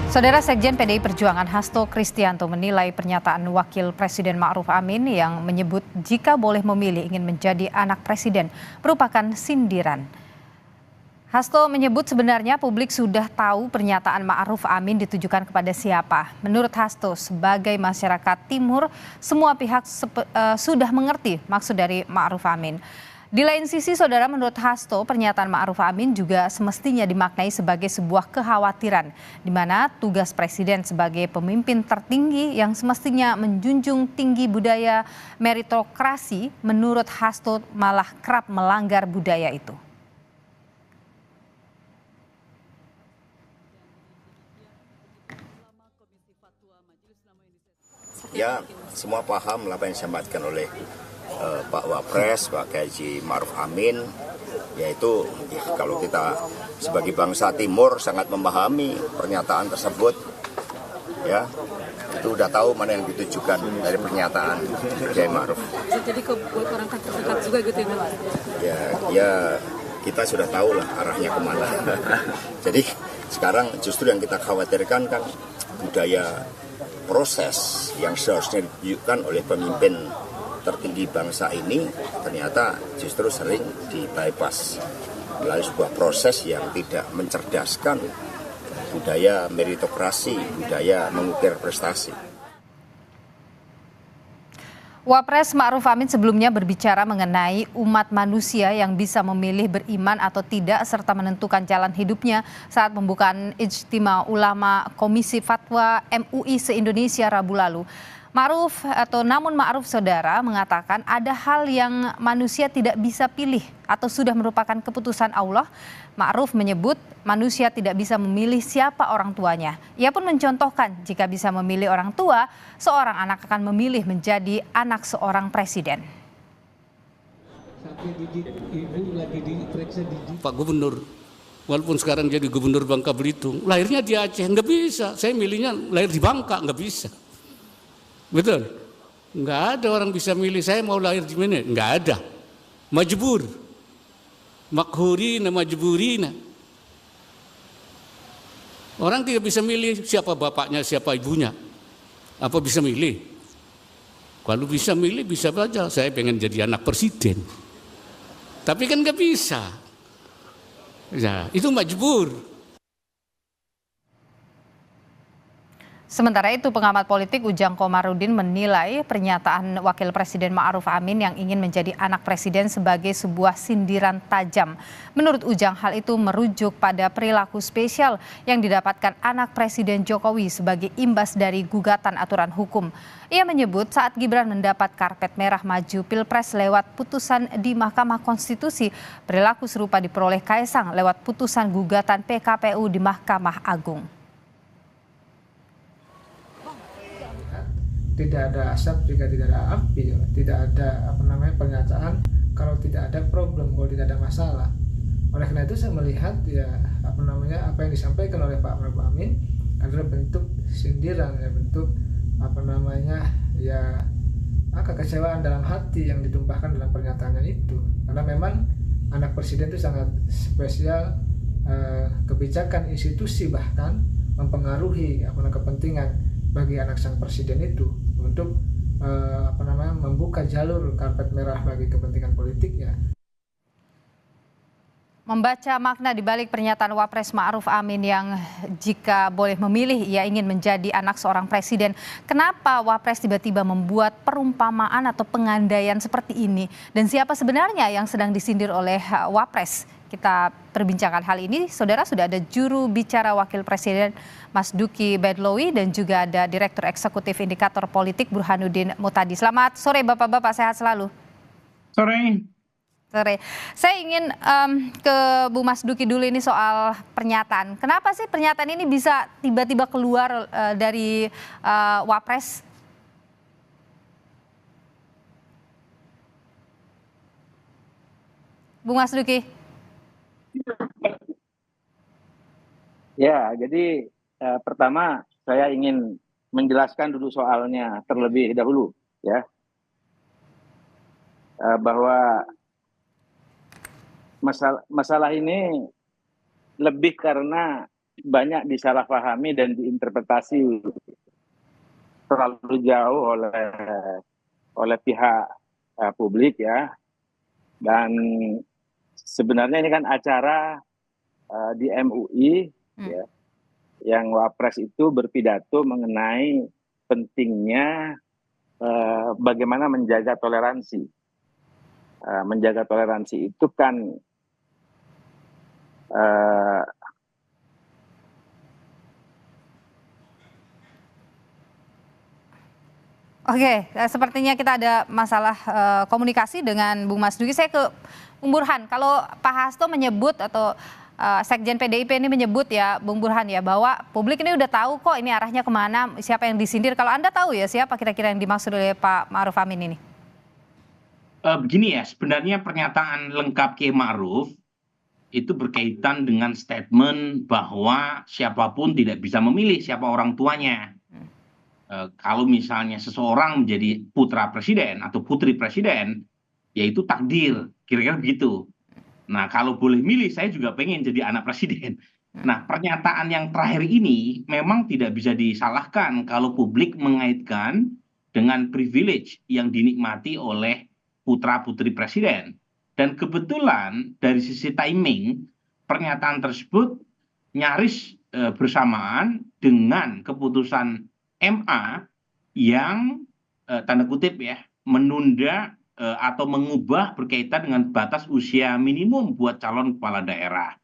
Saudara Sekjen PDI Perjuangan Hasto Kristianto menilai pernyataan Wakil Presiden Ma'ruf Amin yang menyebut jika boleh memilih ingin menjadi anak presiden merupakan sindiran. Hasto menyebut sebenarnya publik sudah tahu pernyataan Ma'ruf Amin ditujukan kepada siapa. Menurut Hasto, sebagai masyarakat Timur, semua pihak sudah mengerti maksud dari Ma'ruf Amin. Di lain sisi, saudara, menurut Hasto, pernyataan Ma'ruf Amin juga semestinya dimaknai sebagai sebuah kekhawatiran, di mana tugas presiden sebagai pemimpin tertinggi yang semestinya menjunjung tinggi budaya meritokrasi, menurut Hasto malah kerap melanggar budaya itu. Ya, semua paham apa yang disampaikan oleh Pak Wapres, Pak Haji Ma'ruf Amin, yaitu ya, kalau kita sebagai bangsa Timur sangat memahami pernyataan tersebut, ya itu udah tahu mana yang ditujukan dari pernyataan Kiai Ma'ruf. Jadi ke orang terdekat juga gitu ya, Mas? Ya kita sudah tahu lah arahnya kemana. Jadi sekarang justru yang kita khawatirkan kan budaya proses yang seharusnya ditunjukkan oleh pemimpin tertinggi bangsa ini ternyata justru sering di-bypass melalui sebuah proses yang tidak mencerdaskan budaya meritokrasi, budaya mengukir prestasi. Wapres Ma'ruf Amin sebelumnya berbicara mengenai umat manusia yang bisa memilih beriman atau tidak serta menentukan jalan hidupnya saat pembukaan Ijtima Ulama Komisi Fatwa MUI se-Indonesia Rabu lalu. Namun Ma'ruf saudara mengatakan ada hal yang manusia tidak bisa pilih atau sudah merupakan keputusan Allah. Ma'ruf menyebut manusia tidak bisa memilih siapa orang tuanya. Ia pun mencontohkan jika bisa memilih orang tua, seorang anak akan memilih menjadi anak seorang presiden. Pak Gubernur, walaupun sekarang jadi Gubernur Bangka Belitung, lahirnya di Aceh, nggak bisa. Saya milihnya lahir di Bangka, nggak bisa. Betul? Nggak ada orang bisa milih saya mau lahir di mana, nggak ada. Majbur, makhurina, majburina. Orang tidak bisa milih siapa bapaknya, siapa ibunya. Apa bisa milih? Kalau bisa milih, bisa saja. Saya pengen jadi anak presiden. Tapi kan nggak bisa. Ya, itu majbur. Sementara itu, pengamat politik Ujang Komarudin menilai pernyataan Wakil Presiden Ma'ruf Amin yang ingin menjadi anak presiden sebagai sebuah sindiran tajam. Menurut Ujang, hal itu merujuk pada perilaku spesial yang didapatkan anak Presiden Jokowi sebagai imbas dari gugatan aturan hukum. Ia menyebut saat Gibran mendapat karpet merah maju Pilpres lewat putusan di Mahkamah Konstitusi, perilaku serupa diperoleh Kaisang lewat putusan gugatan PKPU di Mahkamah Agung. Tidak ada asap jika tidak ada api, tidak ada pernyataan kalau tidak ada problem, kalau tidak ada masalah. Oleh karena itu saya melihat apa yang disampaikan oleh Pak Ma'ruf Amin adalah bentuk sindiran, bentuk kekecewaan dalam hati yang ditumpahkan dalam pernyataannya itu. Karena memang anak presiden itu sangat spesial, kebijakan institusi bahkan mempengaruhi kepentingan bagi anak sang presiden itu untuk membuka jalur karpet merah bagi kepentingan politiknya. Membaca makna di balik pernyataan Wapres Ma'ruf Amin yang jika boleh memilih ia ingin menjadi anak seorang presiden. Kenapa Wapres tiba-tiba membuat perumpamaan atau pengandaian seperti ini? Dan siapa sebenarnya yang sedang disindir oleh Wapres? Kita perbincangkan hal ini, saudara, sudah ada juru bicara Wakil Presiden Mas Duki Bedlowi dan juga ada Direktur Eksekutif Indikator Politik Burhanuddin Mutadi. Selamat sore Bapak-Bapak, sehat selalu. Sore. Saya ingin ke Bu Mas Duki dulu ini soal pernyataan. Kenapa sih pernyataan ini bisa tiba-tiba keluar dari Wapres? Bu Mas Duki. Ya, jadi pertama saya ingin menjelaskan dulu soalnya terlebih dahulu, ya, bahwa masalah ini lebih karena banyak disalahpahami dan diinterpretasi terlalu jauh oleh pihak publik ya. Dan sebenarnya ini kan acara di MUI ya, yang Wapres itu berpidato mengenai pentingnya bagaimana menjaga toleransi. Menjaga toleransi itu kan Oke, sepertinya kita ada masalah komunikasi dengan Bung Mas Dugi. Saya ke Bung Burhan. Kalau Pak Hasto menyebut atau Sekjen PDIP ini menyebut ya, Bung Burhan ya, bahwa publik ini udah tahu kok ini arahnya kemana, siapa yang disindir. Kalau Anda tahu ya siapa kira-kira yang dimaksud oleh Pak Ma'ruf Amin ini? Begini ya, sebenarnya pernyataan lengkap Kiai Ma'ruf itu berkaitan dengan statement bahwa siapapun tidak bisa memilih siapa orang tuanya. Kalau misalnya seseorang menjadi putra presiden atau putri presiden, yaitu takdir, kira-kira begitu. Nah, kalau boleh milih, saya juga pengen jadi anak presiden. Nah, pernyataan yang terakhir ini memang tidak bisa disalahkan kalau publik mengaitkan dengan privilege yang dinikmati oleh putra-putri presiden. Dan kebetulan dari sisi timing, pernyataan tersebut nyaris bersamaan dengan keputusan MA yang tanda kutip ya menunda atau mengubah berkaitan dengan batas usia minimum buat calon kepala daerah.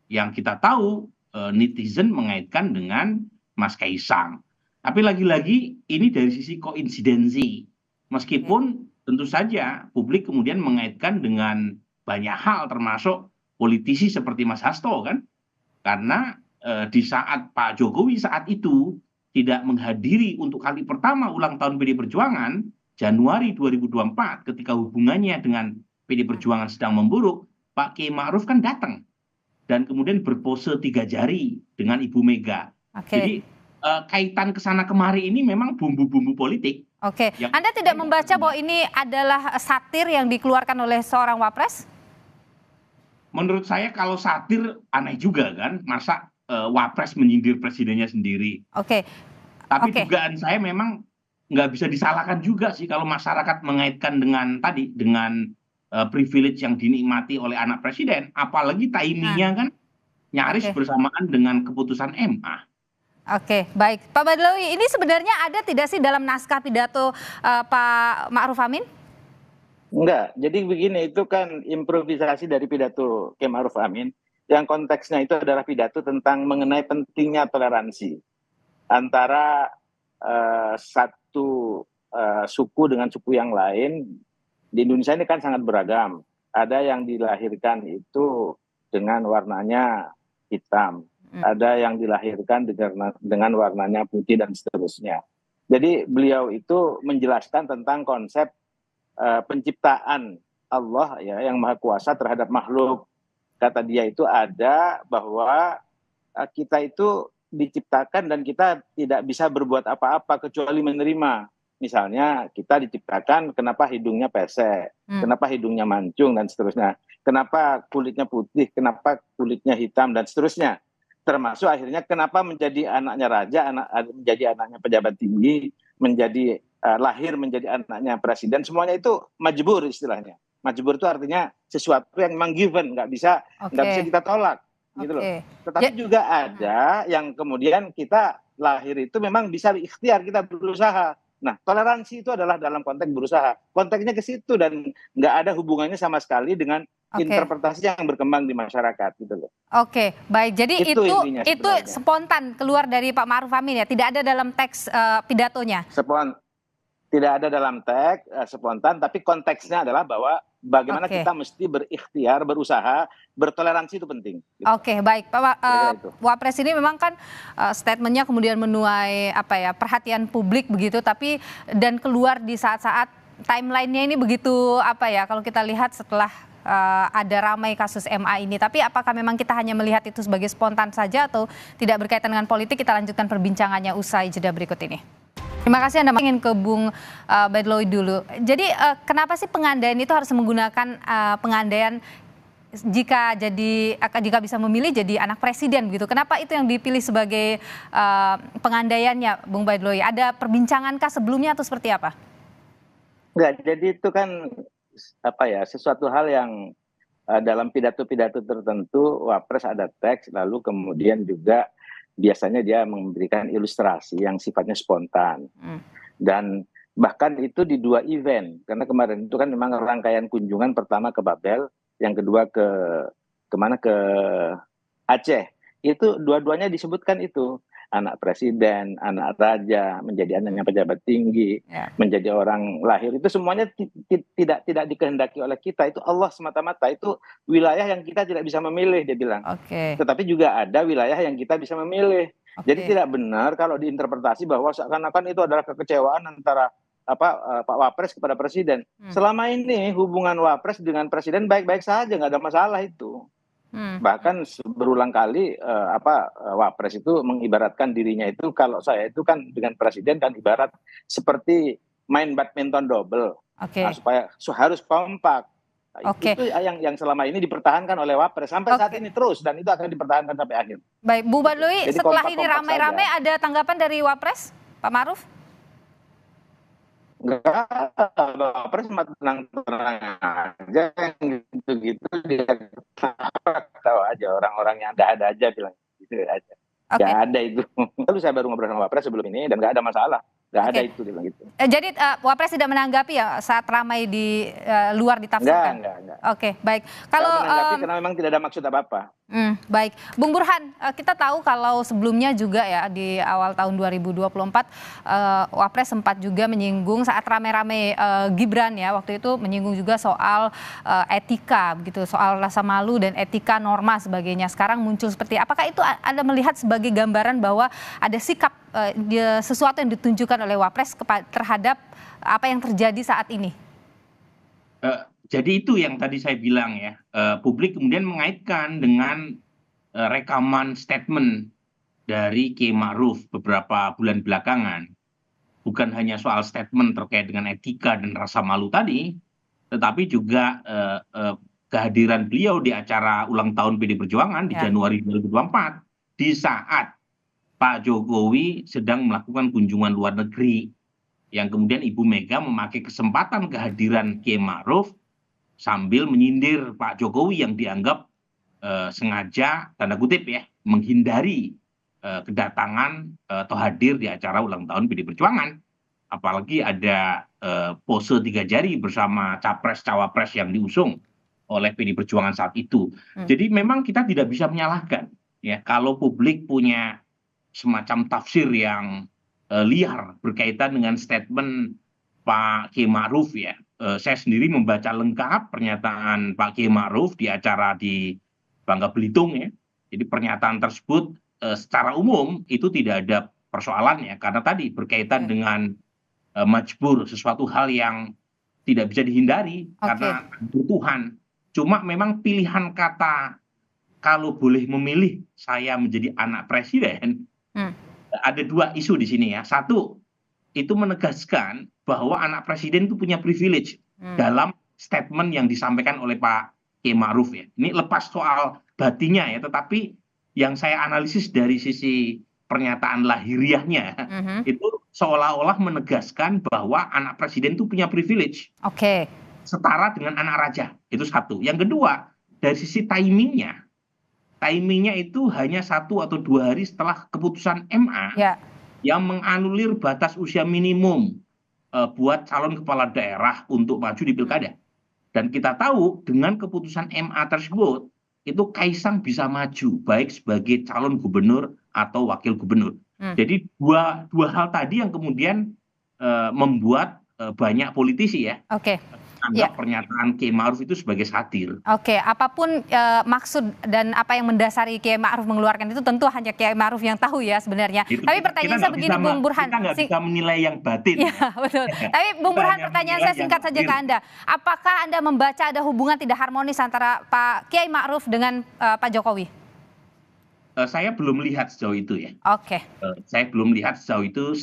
Yang kita tahu netizen mengaitkan dengan Mas Kaisang. Tapi lagi-lagi ini dari sisi koinsidensi. Meskipun tentu saja publik kemudian mengaitkan dengan banyak hal termasuk politisi seperti Mas Hasto kan. Karena di saat Pak Jokowi saat itu tidak menghadiri untuk kali pertama ulang tahun PD Perjuangan Januari 2024 ketika hubungannya dengan PD Perjuangan sedang memburuk, Pak Kiai Ma'ruf kan datang dan kemudian berpose 3 jari dengan Ibu Mega. Jadi kaitan kesana kemari ini memang bumbu-bumbu politik. Oke, Anda tidak membaca bahwa ini adalah satir yang dikeluarkan oleh seorang Wapres? Menurut saya kalau satir aneh juga kan, masa Wapres menyindir presidennya sendiri. Tapi dugaan saya memang nggak bisa disalahkan juga sih kalau masyarakat mengaitkan dengan tadi dengan privilege yang dinikmati oleh anak presiden, apalagi timingnya kan nyaris bersamaan dengan keputusan MA. Oke, baik. Pak Badlawi, ini sebenarnya ada tidak sih dalam naskah pidato Pak Ma'ruf Amin? Enggak, jadi begini, itu kan improvisasi dari pidato Kiai Ma'ruf Amin. Yang konteksnya itu adalah pidato tentang mengenai pentingnya toleransi antara satu suku dengan suku yang lain. Di Indonesia ini kan sangat beragam. Ada yang dilahirkan itu dengan warnanya hitam, ada yang dilahirkan dengan warnanya putih dan seterusnya. Jadi beliau itu menjelaskan tentang konsep penciptaan Allah ya yang Maha Kuasa terhadap makhluk. Kata dia itu ada bahwa kita itu diciptakan dan kita tidak bisa berbuat apa-apa kecuali menerima. Misalnya kita diciptakan kenapa hidungnya pesek, kenapa hidungnya mancung dan seterusnya. Kenapa kulitnya putih, kenapa kulitnya hitam dan seterusnya. Termasuk akhirnya kenapa menjadi anaknya raja, menjadi anaknya pejabat tinggi, menjadi lahir menjadi anaknya presiden. Semuanya itu majbur istilahnya. Majbur itu artinya sesuatu yang memang given, nggak bisa kita tolak, gitu loh. Tetapi juga ada yang kemudian kita lahir itu memang bisa ikhtiar, kita berusaha. Nah, toleransi itu adalah dalam konteks berusaha. Konteksnya ke situ dan nggak ada hubungannya sama sekali dengan interpretasi yang berkembang di masyarakat, gitu loh. Oke, baik. Jadi itu spontan keluar dari Pak Ma'ruf Amin ya, tidak ada dalam teks pidatonya. Tidak ada dalam teks spontan, tapi konteksnya adalah bahwa bagaimana kita mesti berikhtiar, berusaha, bertoleransi itu penting. Gitu. Oke, baik. Pak Wapres ini memang kan statementnya kemudian menuai perhatian publik begitu, tapi dan keluar di saat-saat timelinenya ini begitu kalau kita lihat setelah ada ramai kasus MA ini. Tapi apakah memang kita hanya melihat itu sebagai spontan saja atau tidak berkaitan dengan politik? Kita lanjutkan perbincangannya usai jeda berikut ini. Terima kasih. Anda ingin ke Bung Badlawi dulu. Jadi kenapa sih pengandaian itu harus menggunakan pengandaian jika bisa memilih jadi anak presiden begitu. Kenapa itu yang dipilih sebagai pengandaiannya, Bung Bahlil? Ada perbincangankah sebelumnya atau seperti apa? Enggak, jadi itu kan sesuatu hal yang dalam pidato-pidato tertentu Wapres ada teks, lalu kemudian juga biasanya dia memberikan ilustrasi yang sifatnya spontan. Dan bahkan itu di 2 event, karena kemarin itu kan memang rangkaian kunjungan, pertama ke Babel, yang kedua ke Aceh. Itu dua-duanya disebutkan itu, anak presiden, anak raja, menjadi anaknya pejabat tinggi, menjadi orang lahir, itu semuanya tidak dikehendaki oleh kita, itu Allah semata-mata, itu wilayah yang kita tidak bisa memilih, dia bilang. Tetapi juga ada wilayah yang kita bisa memilih. Jadi tidak benar kalau diinterpretasi bahwa seakan-akan itu adalah kekecewaan antara Pak Wapres kepada Presiden. Selama ini hubungan Wapres dengan Presiden baik-baik saja, nggak ada masalah itu. Bahkan berulang kali Wapres itu mengibaratkan dirinya itu, kalau saya itu kan dengan Presiden kan ibarat seperti main badminton double, supaya harus kompak. Itu yang selama ini dipertahankan oleh Wapres sampai saat ini terus, dan itu akan dipertahankan sampai akhir. Baik, Bu Bahlil, setelah ini ramai-ramai ada tanggapan dari Wapres, Pak Ma'ruf? Enggak, Wapres cuma tenang-tenang aja, gitu-gitu dia tahu aja, orang-orang yang ada aja bilang gitu aja. Nggak ada itu. Lalu saya baru ngobrol sama Wapres sebelum ini dan nggak ada masalah. Nggak ada itu, dia bilang gitu. Jadi Wapres tidak menanggapi ya saat ramai di luar ditafsirkan? Enggak. Oke, baik. Kalau menanggapi karena memang tidak ada maksud apa-apa. Baik, Bung Burhan, kita tahu kalau sebelumnya juga ya di awal tahun 2024 Wapres sempat juga menyinggung saat rame-rame Gibran ya, waktu itu menyinggung juga soal etika begitu, soal rasa malu dan etika, norma sebagainya. Sekarang muncul seperti apakah itu Anda melihat sebagai gambaran bahwa ada sikap sesuatu yang ditunjukkan oleh Wapres terhadap apa yang terjadi saat ini? Jadi itu yang tadi saya bilang ya, publik kemudian mengaitkan dengan rekaman statement dari Kiai Ma'ruf beberapa bulan belakangan. Bukan hanya soal statement terkait dengan etika dan rasa malu tadi, tetapi juga kehadiran beliau di acara ulang tahun PD Perjuangan di Januari 2024, di saat Pak Jokowi sedang melakukan kunjungan luar negeri, yang kemudian Ibu Mega memakai kesempatan kehadiran Kiai Ma'ruf sambil menyindir Pak Jokowi yang dianggap sengaja, tanda kutip ya, menghindari kedatangan atau hadir di acara ulang tahun PD Perjuangan. Apalagi ada pose 3 jari bersama capres-cawapres yang diusung oleh PD Perjuangan saat itu. Jadi memang kita tidak bisa menyalahkan ya kalau publik punya semacam tafsir yang liar berkaitan dengan statement Pak Kiai Ma'ruf ya. Saya sendiri membaca lengkap pernyataan Pak Kiai Ma'ruf di acara di Bangka Belitung ya. Jadi pernyataan tersebut secara umum itu tidak ada persoalan ya, karena tadi berkaitan dengan majbur, sesuatu hal yang tidak bisa dihindari karena kebutuhan. Cuma memang pilihan kata kalau boleh memilih saya menjadi anak presiden, ada 2 isu di sini ya. Satu, itu menegaskan bahwa anak presiden itu punya privilege dalam statement yang disampaikan oleh Pak Kiai Ma'ruf ya. Ini lepas soal batinnya ya, tetapi yang saya analisis dari sisi pernyataan lahiriahnya itu seolah-olah menegaskan bahwa anak presiden itu punya privilege. Setara dengan anak raja. Itu satu. Yang kedua, dari sisi timingnya itu hanya 1 atau 2 hari setelah keputusan MA yang menganulir batas usia minimum buat calon kepala daerah untuk maju di pilkada. Dan kita tahu dengan keputusan MA tersebut, itu Kaisang bisa maju baik sebagai calon gubernur atau wakil gubernur. Jadi dua hal tadi yang kemudian membuat banyak politisi ya anggap pernyataan Kiai Ma'ruf itu sebagai satir. Apapun maksud dan apa yang mendasari Kiai Ma'ruf mengeluarkan itu tentu hanya Kiai Ma'ruf yang tahu ya sebenarnya. Tapi pertanyaan saya begini, Bung Burhan. Kita nggak bisa menilai yang batin. Ya, betul. Tapi Bung Burhan, pertanyaan saya singkat saja ke Anda. Apakah Anda membaca ada hubungan tidak harmonis antara Pak Kiai Ma'ruf dengan Pak Jokowi? Saya belum lihat sejauh itu ya. Saya belum lihat sejauh itu.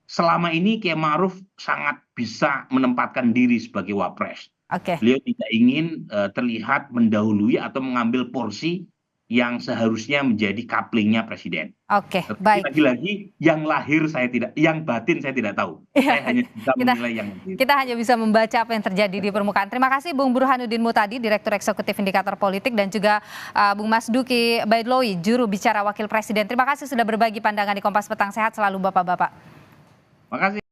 Selama ini Kiai Ma'ruf sangat bisa menempatkan diri sebagai wapres. Oke. Beliau tidak ingin terlihat mendahului atau mengambil porsi yang seharusnya menjadi kaplingnya presiden. Oke, Tetapi baik. lagi-lagi yang lahir saya tidak, yang batin saya tidak tahu. Saya hanya bisa menilai yang lahir. Kita hanya bisa membaca apa yang terjadi di permukaan. Terima kasih Bung Burhanuddin Muhtadi, Direktur Eksekutif Indikator Politik, dan juga Bung Mas Duki Baidloi, juru bicara Wakil Presiden. Terima kasih sudah berbagi pandangan di Kompas Petang. Sehat selalu Bapak-bapak. Terima kasih.